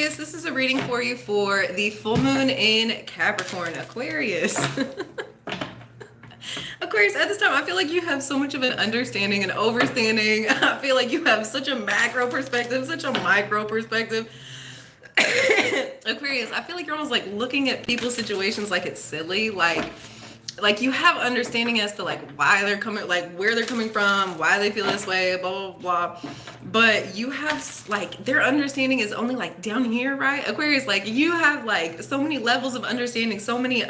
Aquarius, this is a reading for you for the full moon in Capricorn. Aquarius. Aquarius, at this time, I feel like you have so much of an understanding and overstanding. I feel like you have such a macro perspective, such a micro perspective. Aquarius, I feel like you're almost like looking at people's situations like it's silly, like you have understanding as to like why they're coming, like where they're coming from, why they feel this way, blah blah blah. But you have like their understanding is only like down here, right? Aquarius, like you have like so many levels of understanding, so many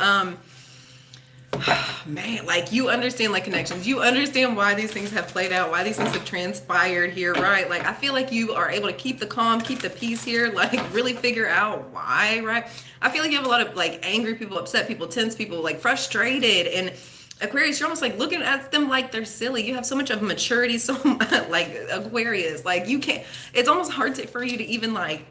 man, like you understand like connections, you understand why these things have played out, why these things have transpired here, right? Like I feel like you are able to keep the calm, keep the peace here, like really figure out why, right? I feel like you have a lot of like angry people, upset people, tense people, like frustrated. And Aquarius, you're almost like looking at them like they're silly. You have so much of maturity, so much, like Aquarius, like you can't, it's almost hard for you to even like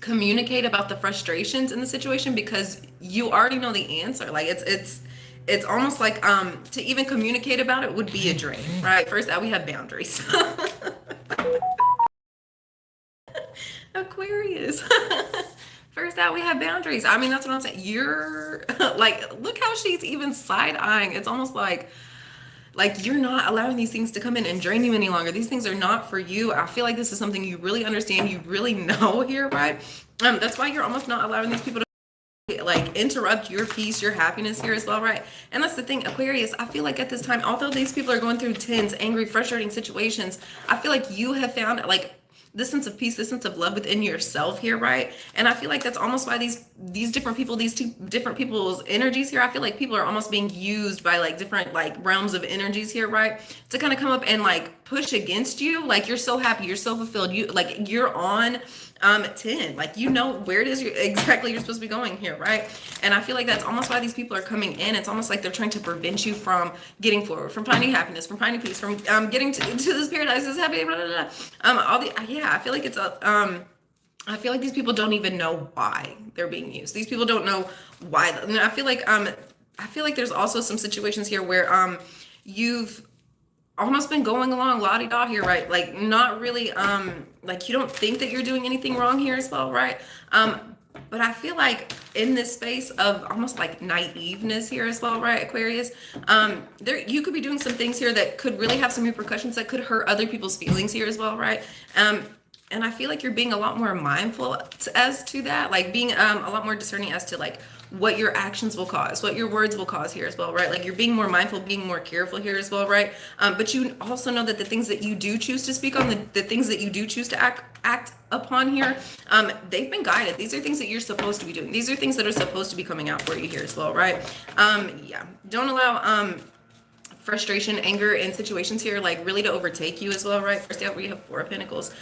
communicate about the frustrations in the situation because you already know the answer. Like it's almost like to even communicate about it would be a drain, right? First out we have boundaries. Aquarius. First out we have boundaries. I mean, that's what I'm saying. You're like, look how she's even side-eyeing. It's almost like you're not allowing these things to come in and drain you any longer. These things are not for you. I feel like this is something you really understand, you really know here, right? That's why you're almost not allowing these people to like interrupt your peace, your happiness here as well, right? And that's the thing, Aquarius, I feel like at this time, although these people are going through tense, angry, frustrating situations, I feel like you have found like this sense of peace, this sense of love within yourself here, right? And I feel like that's almost why these different people, these two different people's energies here, I feel like people are almost being used by like different like realms of energies here, right? To kind of come up and like push against you. Like you're so happy, you're so fulfilled, you like you're on 10, like you know where it is exactly you're supposed to be going here, right? And I feel like that's almost why these people are coming in. It's almost like they're trying to prevent you from getting forward, from finding happiness, from finding peace, from getting to this paradise, this happy, blah, blah, blah. I feel like it's I feel like these people don't even know why they're being used. These people don't know why. And I feel like there's also some situations here where you've almost been going along la-di-da here, right? Like not really like you don't think that you're doing anything wrong here as well, right? But I feel like in this space of almost like naiveness here as well, right, Aquarius, there you could be doing some things here that could really have some repercussions that could hurt other people's feelings here as well, right? And I feel like you're being a lot more mindful as to that, like being a lot more discerning as to like what your actions will cause, what your words will cause here as well, right? Like you're being more mindful, being more careful here as well, right? But you also know that the things that you do choose to speak on, the things that you do choose to act upon here, they've been guided. These are things that you're supposed to be doing. These are things that are supposed to be coming out for you here as well, right? Yeah, don't allow frustration, anger in situations here like really to overtake you as well, right? First out we have Four of Pentacles.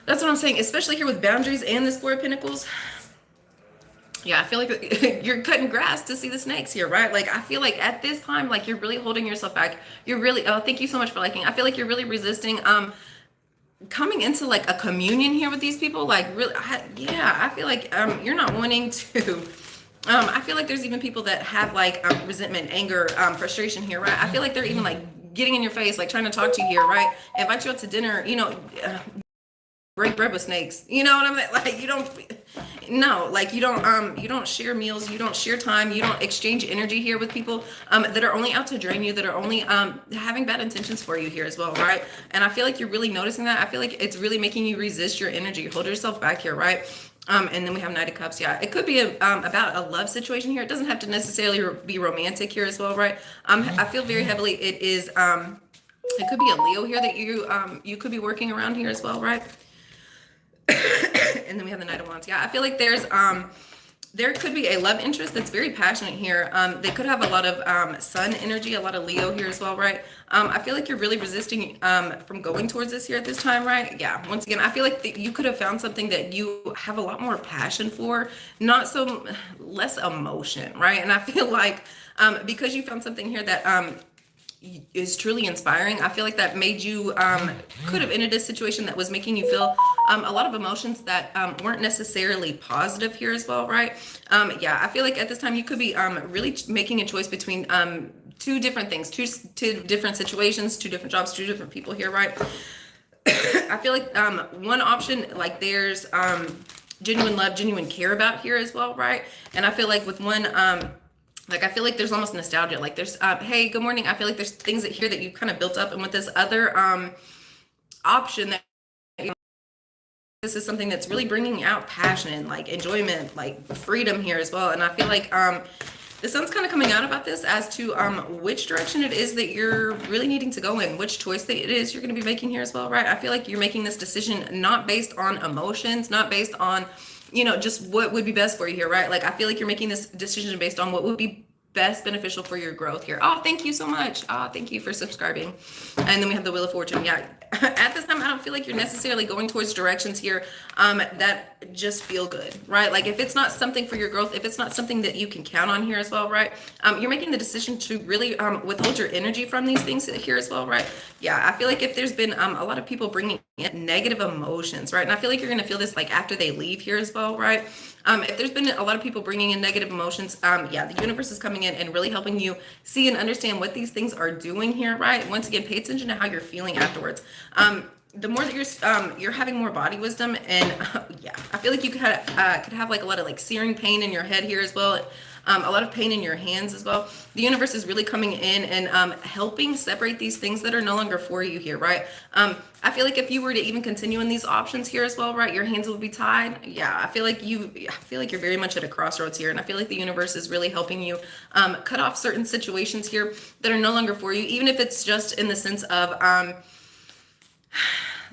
That's what I'm saying, especially here with boundaries and this Four of Pentacles. Yeah, I feel like you're cutting grass to see the snakes here, right? Like, I feel like at this time, like, you're really holding yourself back. You're really, oh, thank you so much for liking. I feel like you're really resisting coming into, like, a communion here with these people. Like, really, I feel like you're not wanting to... I feel like there's even people that have, like, resentment, anger, frustration here, right? I feel like they're even, like, getting in your face, like, trying to talk to you here, right? Invite you out to dinner, you know... break bread with snakes, you know what I mean? Like you don't share meals, you don't share time, you don't exchange energy here with people that are only out to drain you, that are only having bad intentions for you here as well, right? And I feel like you're really noticing that. I feel like it's really making you resist your energy, hold yourself back here, right? And then we have Knight of Cups. Yeah, it could be about a love situation here. It doesn't have to necessarily be romantic here as well, right? I feel very heavily it is it could be a Leo here that you could be working around here as well, right? And then we have the Knight of Wands. Yeah, I feel like there could be a love interest that's very passionate here. They could have a lot of sun energy, a lot of Leo here as well, right? I feel like you're really resisting from going towards this here at this time, right? Yeah, once again, I feel like you could have found something that you have a lot more passion for, less emotion, right? And I feel like because you found something here that is truly inspiring, I feel like that made you could have ended a situation that was making you feel a lot of emotions that weren't necessarily positive here as well, right? Yeah, I feel like at this time you could be really making a choice between two different things, two different situations, two different jobs, two different people here, right? I feel like one option, like there's genuine love, genuine care about here as well, right? And I feel like with one, like I feel like there's almost nostalgia. Like there's, hey, good morning. I feel like there's things that here that you kind of built up, and with this other option that this is something that's really bringing out passion, like enjoyment, like freedom here as well. And I feel like the sun's kind of coming out about this as to which direction it is that you're really needing to go in, which choice that it is you're going to be making here as well, right? I feel like you're making this decision not based on emotions, not based on, you know, just what would be best for you here, right? Like I feel like you're making this decision based on what would be best beneficial for your growth here. Oh, thank you so much. Thank you for subscribing. And then we have the Wheel of Fortune. Yeah, at this time, I don't feel like you're necessarily going towards directions here that just feel good, right? Like if it's not something for your growth, if it's not something that you can count on here as well, right? You're making the decision to really withhold your energy from these things here as well, right? Yeah, I feel like if there's been a lot of people bringing in negative emotions, right? And I feel like you're going to feel this like after they leave here as well, right? If there's been a lot of people bringing in negative emotions, yeah, the universe is coming in and really helping you see and understand what these things are doing here, right? Once again, pay attention to how you're feeling afterwards. The more that you're having more body wisdom, and yeah, I feel like you could have like a lot of like searing pain in your head here as well. A lot of pain in your hands as well. The universe is really coming in and helping separate these things that are no longer for you here, right? I feel like if you were to even continue in these options here as well, right, your hands will be tied. Yeah, I feel like you're very much at a crossroads here, and I feel like the universe is really helping you cut off certain situations here that are no longer for you, even if it's just in the sense of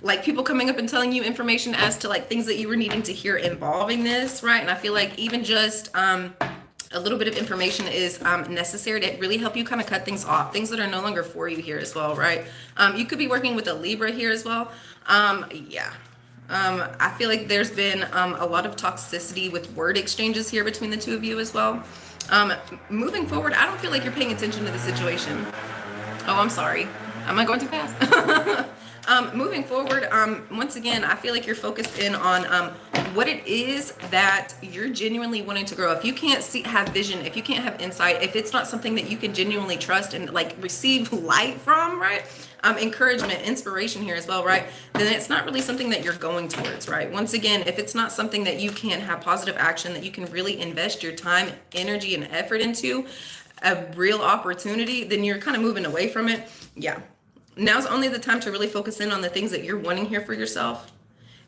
like people coming up and telling you information as to like things that you were needing to hear involving this, right? And I feel like even just a little bit of information is necessary to really help you kind of cut things off, things that are no longer for you here as well, right? You could be working with a Libra here as well. Yeah. I feel like there's been a lot of toxicity with word exchanges here between the two of you as well. Moving forward, I don't feel like you're paying attention to the situation. Oh, I'm sorry. Am I going too fast? Moving forward, once again, I feel like you're focused in on what it is that you're genuinely wanting to grow. If you can't have vision, if you can't have insight, if it's not something that you can genuinely trust and like receive light from, right? Encouragement, inspiration here as well, right? Then it's not really something that you're going towards, right? Once again, if it's not something that you can have positive action, that you can really invest your time, energy, and effort into, a real opportunity, then you're kind of moving away from it. Yeah. Now's only the time to really focus in on the things that you're wanting here for yourself.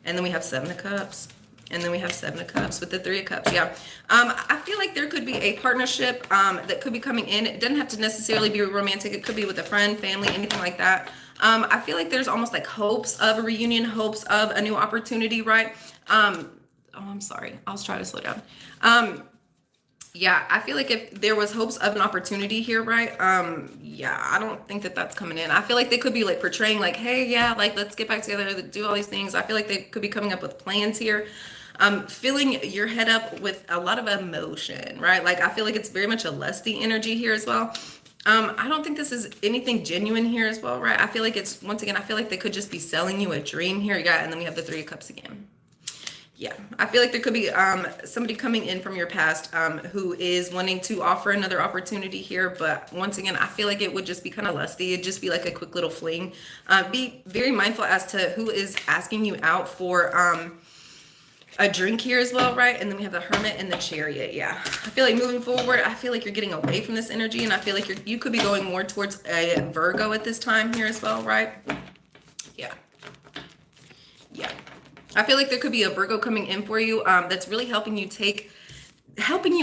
And then we have Seven of Cups. And then we have Seven of Cups with the Three of Cups. Yeah. I feel like there could be a partnership that could be coming in. It doesn't have to necessarily be romantic. It could be with a friend, family, anything like that. I feel like there's almost like hopes of a reunion, hopes of a new opportunity, right? Oh, I'm sorry. I'll try to slow down. Yeah, I feel like if there was hopes of an opportunity here, right? Yeah, I don't think that that's coming in. I feel like they could be like portraying like, hey, yeah, like let's get back together, do all these things. I feel like they could be coming up with plans here. Filling your head up with a lot of emotion, right? Like I feel like it's very much a lusty energy here as well. I don't think this is anything genuine here as well, right? I feel like it's, once again, I feel like they could just be selling you a dream here. Yeah, and then we have the Three of Cups again. Yeah, I feel like there could be somebody coming in from your past who is wanting to offer another opportunity here. But once again, I feel like it would just be kind of lusty. It'd just be like a quick little fling. Be very mindful as to who is asking you out for a drink here as well, right? And then we have the Hermit and the Chariot. Yeah, I feel like moving forward, I feel like you're getting away from this energy. And I feel like you could be going more towards a Virgo at this time here as well, right? Yeah. Yeah. I feel like there could be a Virgo coming in for you that's really helping you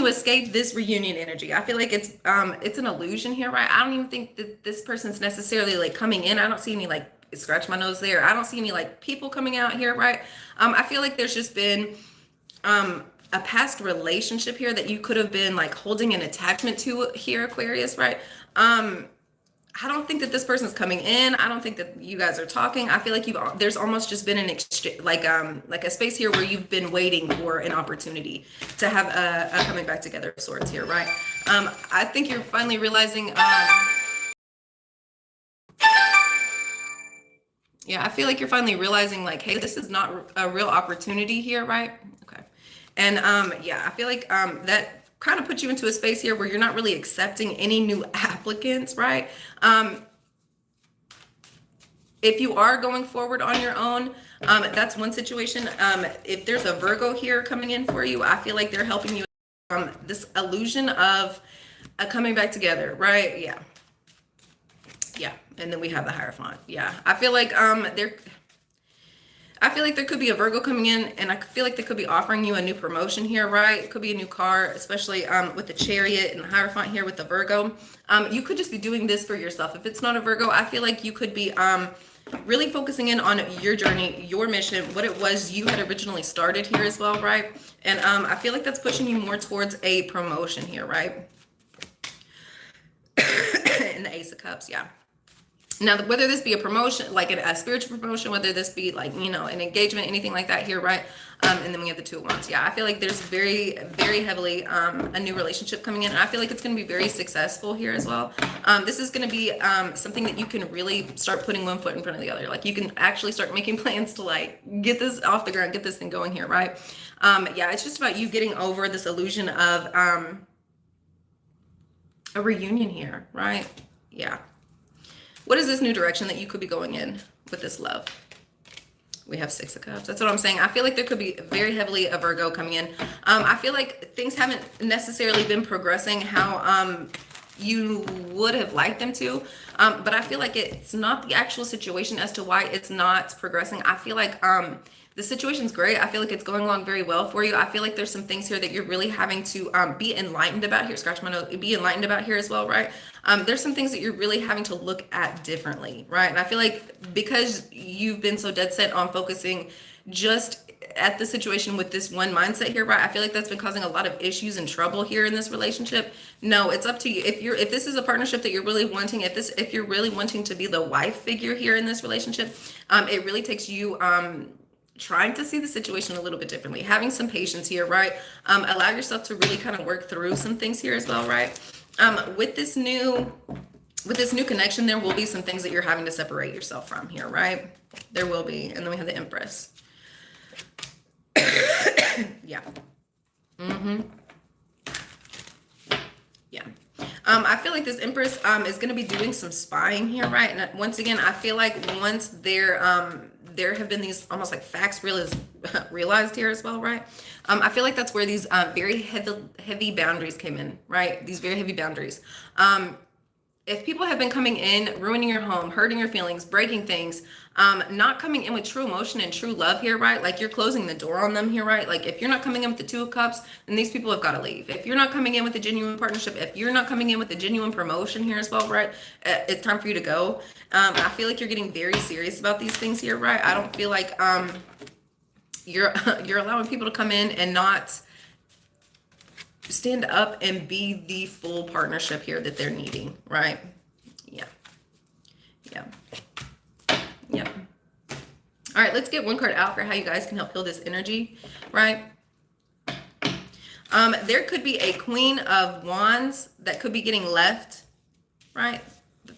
escape this reunion energy. I feel like it's an illusion here, right? I don't even think that this person's necessarily like coming in. I don't see any like, scratch my nose there. I don't see any like people coming out here, right? I feel like there's just been a past relationship here that you could have been like holding an attachment to here, Aquarius, right? I don't think that this person's coming in. I don't think that you guys are talking. I feel like there's almost just been an exchange, like a space here where you've been waiting for an opportunity to have a coming back together of sorts here, right? I think you're finally realizing, yeah, I feel like you're finally realizing like, hey, this is not a real opportunity here, right? Okay. And yeah, I feel like that kind of put you into a space here where you're not really accepting any new applicants, right? If you are going forward on your own, that's one situation. If there's a Virgo here coming in for you, I feel like they're helping you. This illusion of coming back together, right? Yeah. Yeah. And then we have the Hierophant. Yeah. I feel like there could be a Virgo coming in, and I feel like they could be offering you a new promotion here, right? It could be a new car, especially with the Chariot and the Hierophant here with the Virgo. You could just be doing this for yourself. If it's not a Virgo, I feel like you could be really focusing in on your journey, your mission, what it was you had originally started here as well, right? And I feel like that's pushing you more towards a promotion here, right? And the Ace of Cups, yeah. Now, whether this be a promotion, like a spiritual promotion, whether this be like, you know, an engagement, anything like that here, right? And then we have the Two of Wands. Yeah, I feel like there's very, very heavily a new relationship coming in. And I feel like it's going to be very successful here as well. This is going to be something that you can really start putting one foot in front of the other. Like you can actually start making plans to like get this off the ground, get this thing going here, right? Yeah, it's just about you getting over this illusion of a reunion here, right? Yeah. What is this new direction that you could be going in with this love? We have Six of Cups. That's what I'm saying. I feel like there could be very heavily a Virgo coming in. I feel like things haven't necessarily been progressing how you would have liked them to. But I feel like it's not the actual situation as to why it's not progressing. I feel like the situation's great. I feel like it's going along very well for you. I feel like there's some things here that you're really having to be enlightened about here. Scratch my nose. Be enlightened about here as well, right? There's some things that you're really having to look at differently, right? And I feel like because you've been so dead set on focusing just at the situation with this one mindset here, right? I feel like that's been causing a lot of issues and trouble here in this relationship. No, it's up to you. If this is a partnership that you're really wanting, if you're really wanting to be the wife figure here in this relationship, it really takes you trying to see the situation a little bit differently, having some patience here, right? Allow yourself to really kind of work through some things here as well, right? With this new connection, there will be some things that you're having to separate yourself from here, right? There will be. And then we have the Empress. Yeah. Yeah. I feel like this Empress is going to be doing some spying here, right? And once again, I feel like once there have been these almost like facts realized here as well, right? I feel like that's where these very heavy boundaries came in, right? These very heavy boundaries. If people have been coming in, ruining your home, hurting your feelings, breaking things, not coming in with true emotion and true love here, right? Like you're closing the door on them here, right? Like if you're not coming in with the Two of Cups, then these people have got to leave. If you're not coming in with a genuine partnership, if you're not coming in with a genuine promotion here as well, right? It's time for you to go. I feel like you're getting very serious about these things here, right? I don't feel like you're allowing people to come in and not stand up and be the full partnership here that they're needing, right? Yeah. Yeah. Yeah. All right, let's get one card out for how you guys can help heal this energy, right? There could be a Queen of Wands that could be getting left, right?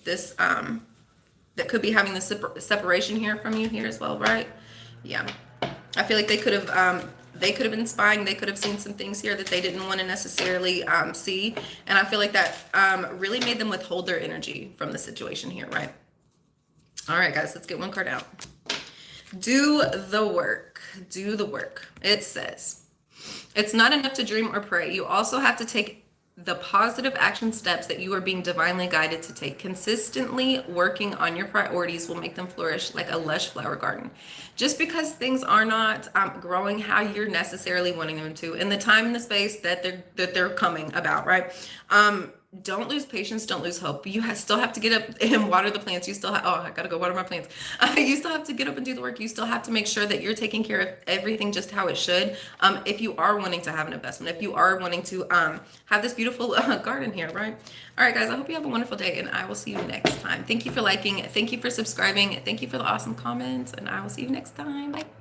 This that could be having the separation here from you here as well, right? Yeah. I feel like they could have been spying. They could have seen some things here that they didn't want to necessarily see. And I feel like that really made them withhold their energy from the situation here, right? All right, guys, let's get one card out. Do the work. Do the work. It says, it's not enough to dream or pray. You also have to take the positive action steps that you are being divinely guided to take. Consistently working on your priorities will make them flourish like a lush flower garden. Just because things are not growing how you're necessarily wanting them to in the time and the space that they're coming about, right? Don't lose patience. Don't lose hope. You still have to get up and water the plants. You still have, oh, I gotta go water my plants. You still have to get up and do the work. You still have to make sure that you're taking care of everything just how it should. If you are wanting to have an investment, if you are wanting to have this beautiful garden here, right? All right, guys, I hope you have a wonderful day and I will see you next time. Thank you for liking. Thank you for subscribing. Thank you for the awesome comments and I will see you next time. Bye.